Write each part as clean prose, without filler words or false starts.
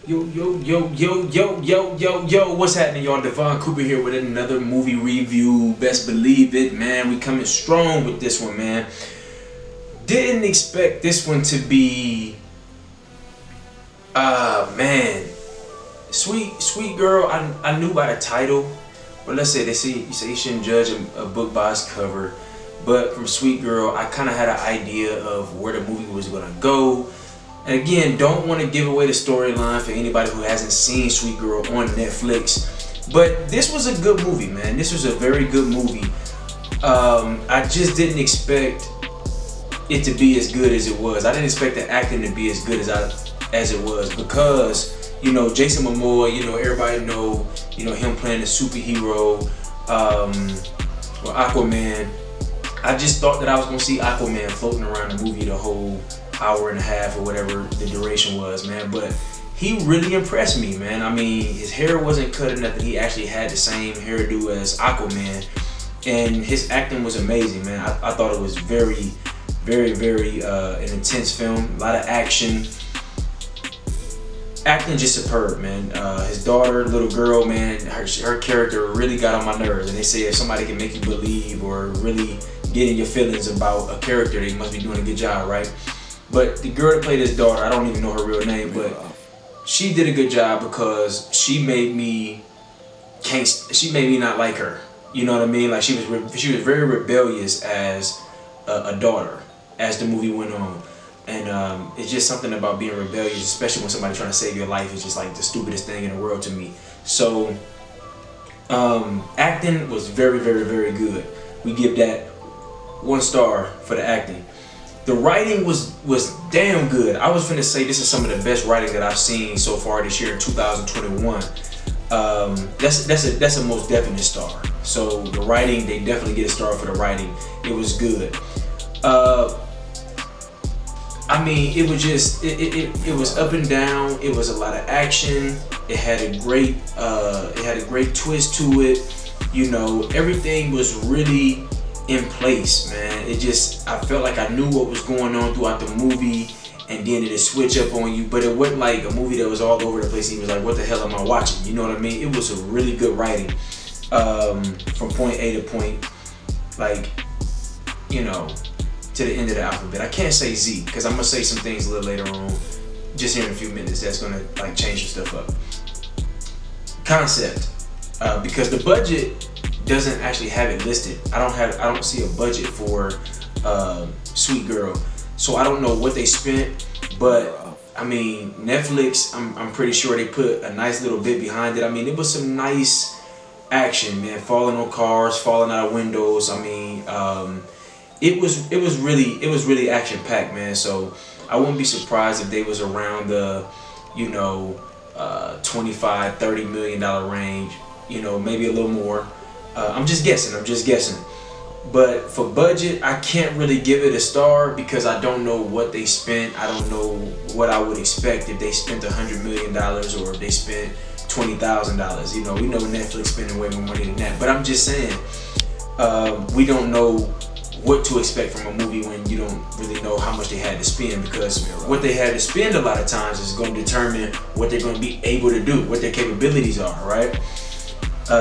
Yo, what's happening, y'all? Devon Cooper here with another movie review. Best believe it, man. We coming strong with this one, man. Didn't expect this one to be, man. Sweet Girl, I knew by the title, but let's say you say you shouldn't judge a book by its cover. But from Sweet Girl, I kind of had an idea of where the movie was gonna go. And again, don't want to give away the storyline for anybody who hasn't seen Sweet Girl on Netflix. But this was a good movie, man. This was a very good movie. I just didn't expect it to be as good as it was. I didn't expect the acting to be as good as it was because, Jason Momoa, everybody know, him playing a superhero, or Aquaman. I just thought that I was gonna see Aquaman floating around the movie the whole hour and a half or whatever the duration was, man. But he really impressed me, man. I mean, his hair wasn't cut or nothing. He actually had the same hairdo as Aquaman, and his acting was amazing, man. I thought it was very, very an intense film. A lot of action. Acting just superb, man. His daughter, little girl, man, her character really got on my nerves. And they say if somebody can make you believe or really get in your feelings about a character, they must be doing a good job, right? But the girl that played his daughter, I don't even know her real name, but she did a good job because she made me not like her. You know what I mean? Like she was very rebellious as a daughter as the movie went on. And it's just something about being rebellious, especially when somebody's trying to save your life, is just like the stupidest thing in the world to me. So acting was very good. We give that 1 star for the acting. The writing was damn good. I was finna say this is some of the best writing that I've seen so far this year in 2021. That's a most definite star. So the writing, they definitely get a star for the writing. It was good. I mean, it was just it was up and down. It was a lot of action. It had a great twist to it. Everything was really in place, man. I felt like I knew what was going on throughout the movie, and then it'd switch up on you. But it wasn't like a movie that was all over the place. He was like, "What the hell am I watching?" You know what I mean? It was a really good writing, from point A to point, to the end of the alphabet. I can't say Z because I'm gonna say some things a little later on, just here in a few minutes. That's gonna change some stuff up. Concept, because the budget doesn't actually have it listed. I don't see a budget for Sweet Girl, so I don't know what they spent. But I mean, Netflix, I'm pretty sure they put a nice little bit behind it. I mean, it was some nice action, man. Falling on cars, falling out of windows. I mean, it was really action packed, man. So I wouldn't be surprised if they was around the 25-30 million range. Maybe a little more. I'm just guessing. But for budget, I can't really give it a star because I don't know what they spent. I don't know what I would expect if they spent $100 million or if they spent $20,000. We know Netflix spending way more money than that. But I'm just saying, we don't know what to expect from a movie when you don't really know how much they had to spend, because what they had to spend a lot of times is going to determine what they're going to be able to do, what their capabilities are, right?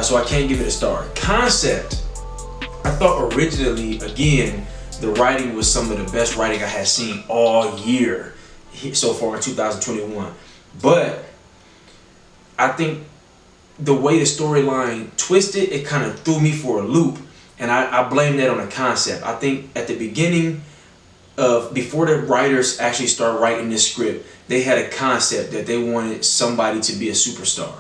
So I can't give it a star. Concept, I thought originally, again, the writing was some of the best writing I had seen all year so far in 2021. But I think the way the storyline twisted, it kind of threw me for a loop. And I blame that on the concept. I think at the beginning before the writers actually start writing this script, they had a concept that they wanted somebody to be a superstar.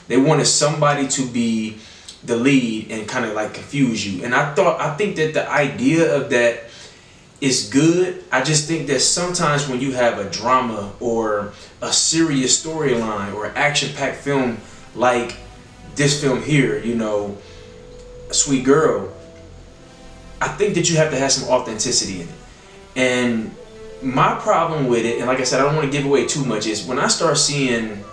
They wanted somebody to be the lead and kind of confuse you. And I think that the idea of that is good. I just think that sometimes when you have a drama or a serious storyline or an action-packed film like this film here, Sweet Girl, I think that you have to have some authenticity in it. And my problem with it, and like I said, I don't want to give away too much, is when I start seeing,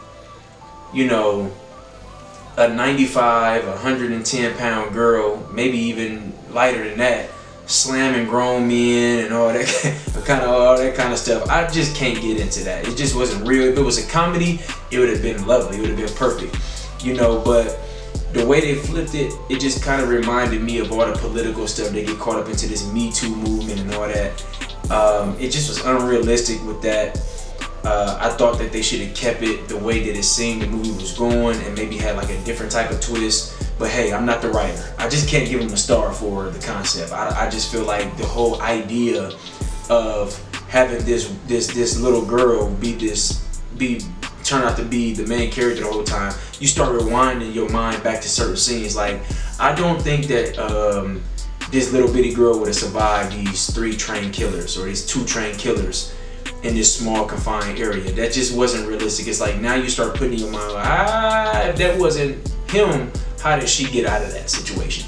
a 95, 110 pound girl, maybe even lighter than that, slamming grown men and all that kind of stuff. I just can't get into that. It just wasn't real. If it was a comedy, it would have been lovely. It would have been perfect, you know. But the way they flipped it, it just kind of reminded me of all the political stuff. They get caught up into this Me Too movement and all that. It just was unrealistic with that. I thought that they should have kept it the way that it seemed the movie was going and maybe had like a different type of twist. But hey, I'm not the writer. I just can't give him a star for the concept. I just feel like the whole idea of having this little girl turn out to be the main character the whole time, you start rewinding your mind back to certain scenes. Like, I don't think that this little bitty girl would have survived these 3 trained killers or these 2 trained killers in this small confined area. That just wasn't realistic. It's like now you start putting in your mind, like, if that wasn't him, how did she get out of that situation?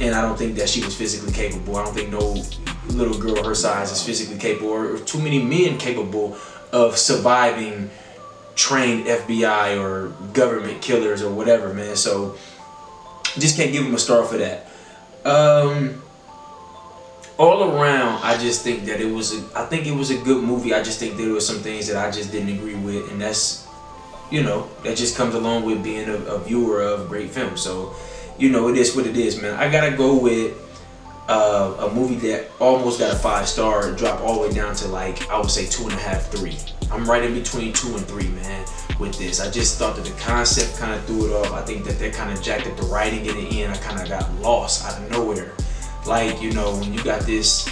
And I don't think that she was physically capable. I don't think no little girl her size is physically capable, or too many men capable of surviving trained FBI or government killers or whatever, man. So just can't give him a star for that. All around, I just think that it was a good movie. I just think there were some things that I just didn't agree with, and that's, you know, that just comes along with being a viewer of great films. So, you know, it is what it is, man. I gotta go with a movie that almost got a 5-star, dropped all the way down to, like, I would say 2.5, 3. I'm right in between 2 and 3, man, with this. I just thought that the concept kind of threw it off. I think that they kind of jacked up the writing in the end. I kind of got lost out of nowhere. Like, you know, when you got this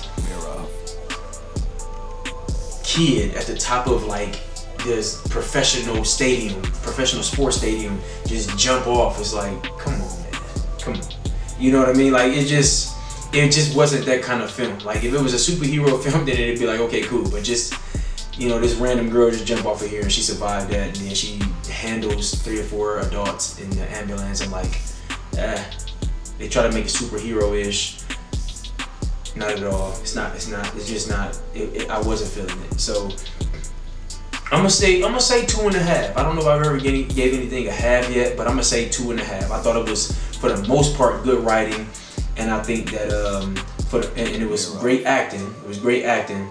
kid at the top of, like, this professional sports stadium, just jump off. It's like, come on, man, come on. You know what I mean? Like, it just wasn't that kind of film. Like, if it was a superhero film, then it'd be like, okay, cool. But just, you know, this random girl just jump off of here and she survived that, and then she handles 3 or 4 adults in the ambulance. I'm like, they try to make it superhero-ish. Not at all. It's just not. I wasn't feeling it. So I'm gonna say 2.5. I don't know if I've ever gave anything a half yet, but I'm gonna say 2.5. I thought it was, for the most part, good writing, and I think that and it was great acting. It was great acting,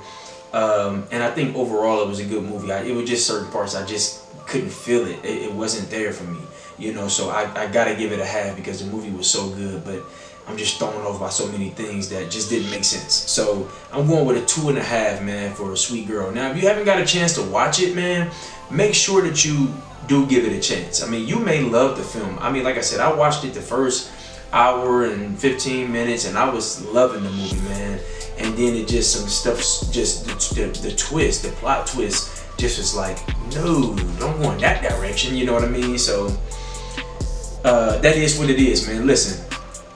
and I think overall it was a good movie. It was just certain parts I just couldn't feel it. It wasn't there for me, you know. So I gotta give it a half because the movie was so good, but I'm just thrown off by so many things that just didn't make sense. So I'm going with a 2.5, man, for A Sweet Girl. Now, if you haven't got a chance to watch it, man, make sure that you do give it a chance. I mean, you may love the film. I mean, like I said, I watched it the first hour and 15 minutes, and I was loving the movie, man. And then it just, some stuff, just the twist, the plot twist, just was like, no, don't go in that direction. You know what I mean? So that is what it is, man. Listen.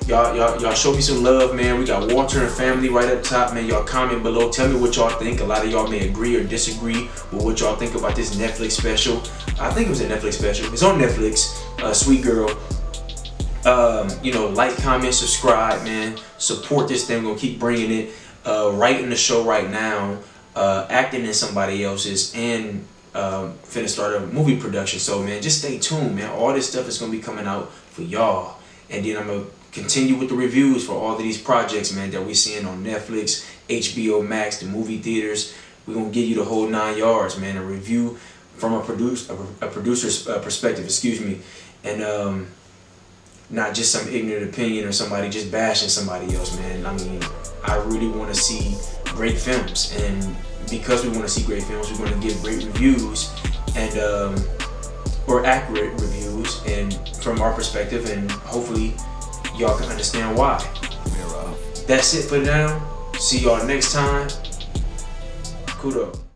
Y'all show me some love, man. We got Walter and Family right up top, man. Y'all comment below. Tell me what y'all think. A lot of y'all may agree or disagree with what y'all think about this Netflix special. I think it was a Netflix special. It's on Netflix, Sweet Girl. You know, like, comment, subscribe, man. Support this thing. We're gonna keep bringing it. Writing the show right now, acting in somebody else's, and finna start a movie production. So, man, just stay tuned, man. All this stuff is gonna be coming out for y'all. And then I'm gonna continue with the reviews for all of these projects, man, that we're seeing on Netflix, HBO Max, the movie theaters. We're gonna give you the whole 9 yards, man. A review from a producer's perspective, excuse me, and not just some ignorant opinion or somebody just bashing somebody else, man. I mean, I really want to see great films, and because we want to see great films, we're going to give great reviews and or accurate reviews, and from our perspective, and hopefully y'all can understand why. That's it for now. See y'all next time. Kudos.